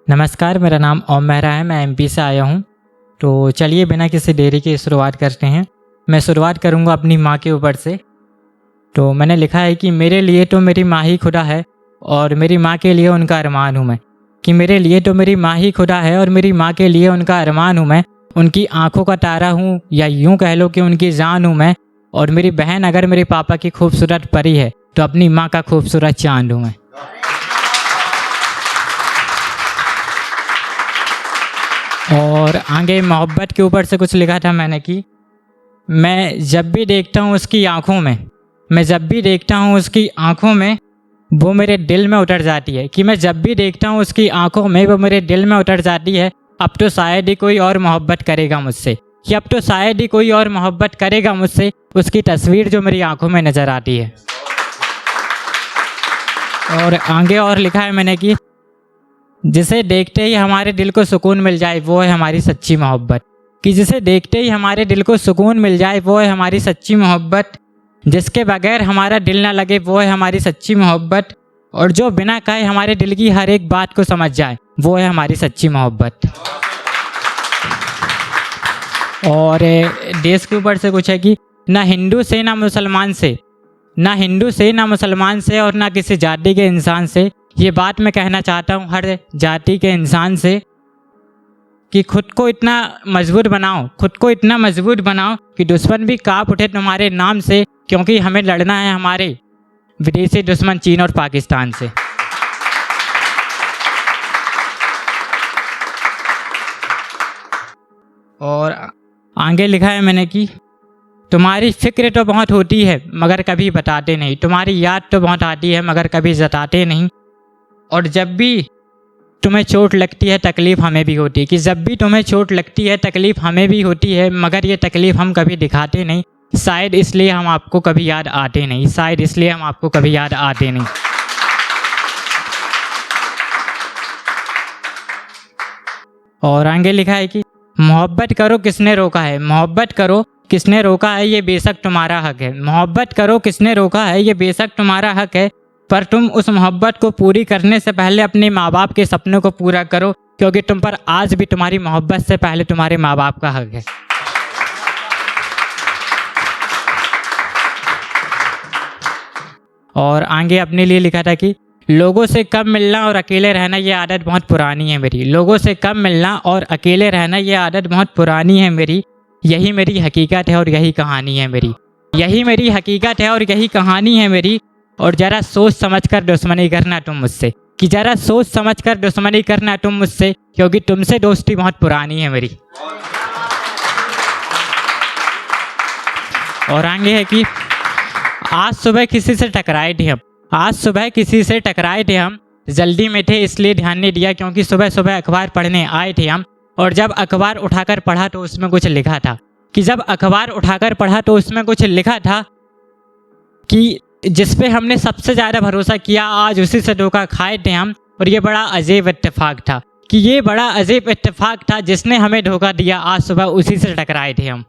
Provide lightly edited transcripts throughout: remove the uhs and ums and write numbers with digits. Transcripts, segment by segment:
नमस्कार, मेरा नाम ओम मेहरा है। मैं एमपी से आया हूँ। तो चलिए बिना किसी देरी के शुरुआत करते हैं। मैं शुरुआत करूँगा अपनी माँ के ऊपर से। तो मैंने लिखा है कि मेरे लिए तो मेरी माँ ही खुदा है और मेरी माँ के लिए उनका अरमान हूँ मैं। कि मेरे लिए तो मेरी माँ ही खुदा है और मेरी माँ के लिए उनका अरमान हूँ मैं। उनकी आँखों का तारा हूँ या यूँ कह लो कि उनकी जान हूँ मैं। और मेरी बहन अगर मेरे पापा की खूबसूरत परी है तो अपनी माँ का खूबसूरत चाँद हूँ मैं। और आगे मोहब्बत के ऊपर से कुछ लिखा था मैंने कि मैं जब भी देखता हूँ उसकी आँखों में, मैं जब भी देखता हूँ उसकी आँखों में वो मेरे दिल में उतर जाती है। कि मैं जब भी देखता हूँ उसकी आँखों में वो मेरे दिल में उतर जाती है। अब तो शायद ही कोई और मोहब्बत करेगा मुझसे, कि अब तो शायद ही कोई और मोहब्बत करेगा मुझसे। उसकी तस्वीर जो मेरी आँखों में नज़र आती है। और आगे और लिखा है मैंने कि जिसे देखते ही हमारे दिल को सुकून मिल जाए वो है हमारी सच्ची मोहब्बत। कि जिसे देखते ही हमारे दिल को सुकून मिल जाए वो है हमारी सच्ची मोहब्बत। जिसके बगैर हमारा दिल ना लगे वो है हमारी सच्ची मोहब्बत। और जो बिना कहे हमारे दिल की हर एक बात को समझ जाए वो है हमारी सच्ची मोहब्बत। और देश के ऊपर से कुछ है कि ना हिंदू से ना मुसलमान से, ना हिंदू से ना मुसलमान से और ना किसी जाति के इंसान से। ये बात मैं कहना चाहता हूँ हर जाति के इंसान से कि खुद को इतना मजबूत बनाओ, खुद को इतना मजबूत बनाओ कि दुश्मन भी कांप उठे तुम्हारे नाम से। क्योंकि हमें लड़ना है हमारे विदेशी दुश्मन चीन और पाकिस्तान से। और आगे लिखा है मैंने कि तुम्हारी फिक्र तो बहुत होती है मगर कभी बताते नहीं, तुम्हारी याद तो बहुत आती है मगर कभी जताते नहीं। और जब भी तुम्हें चोट लगती है तकलीफ़ हमें भी होती है। कि जब भी तुम्हें चोट लगती है तकलीफ़ हमें भी होती है मगर ये तकलीफ़ हम कभी दिखाते नहीं। शायद इसलिए हम आपको कभी याद आते नहीं, शायद इसलिए हम आपको कभी याद आते नहीं। और आगे लिखा है कि मोहब्बत करो किसने रोका है, मोहब्बत करो किसने रोका है ये बेशक तुम्हारा हक है। मोहब्बत करो किसने रोका है ये बेशक तुम्हारा हक है। पर तुम उस मोहब्बत को पूरी करने से पहले अपने माँ बाप के सपनों को पूरा करो। क्योंकि तुम पर आज भी तुम्हारी मोहब्बत से पहले तुम्हारे माँ बाप का हक है। और आगे अपने लिए लिखा था कि लोगों से कम मिलना और अकेले रहना ये आदत बहुत पुरानी है मेरी। लोगों से कम मिलना और अकेले रहना ये आदत बहुत पुरानी है मेरी। यही मेरी हकीकत है और यही कहानी है मेरी। यही मेरी हकीकत है और यही कहानी है मेरी। और ज़रा सोच समझ कर दुश्मनी करना तुम मुझसे। कि ज़रा सोच समझ कर दुश्मनी करना तुम मुझसे। क्योंकि तुमसे दोस्ती बहुत पुरानी है मेरी। और आगे है कि आज सुबह किसी से टकराए थे हम, आज सुबह किसी से टकराए थे हम। जल्दी में थे इसलिए ध्यान नहीं दिया क्योंकि सुबह सुबह अखबार पढ़ने आए थे हम। और जब अखबार उठाकर पढ़ा तो उसमें कुछ लिखा था। कि जब अखबार उठाकर पढ़ा तो उसमें कुछ लिखा था कि जिस पे हमने सबसे ज़्यादा भरोसा किया आज उसी से धोखा खाए थे हम। और ये बड़ा अजीब इत्तेफाक था, कि ये बड़ा अजीब इत्तेफाक था जिसने हमें धोखा दिया आज सुबह उसी से टकराए थे हम।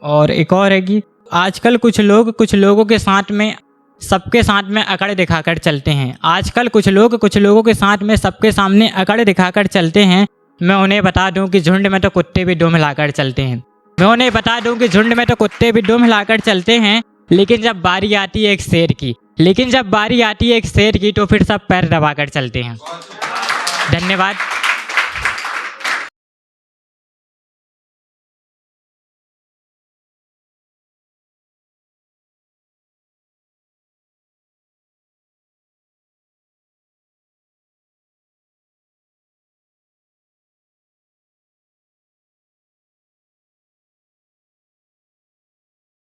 और एक और है कि आजकल कुछ लोगों के साथ में सबके साथ में अकड़ दिखाकर चलते हैं। आजकल कुछ लोगों के साथ में सबके सामने अकड़ दिखाकर चलते हैं। मैं उन्हें बता दूं कि झुंड में तो कुत्ते भी दुम हिलाकर चलते हैं। मैं उन्हें बता दूं कि झुंड में तो कुत्ते भी दुम हिलाकर चलते हैं। लेकिन जब बारी आती है एक शेर की तो फिर सब पैर दबाकर चलते हैं। धन्यवाद।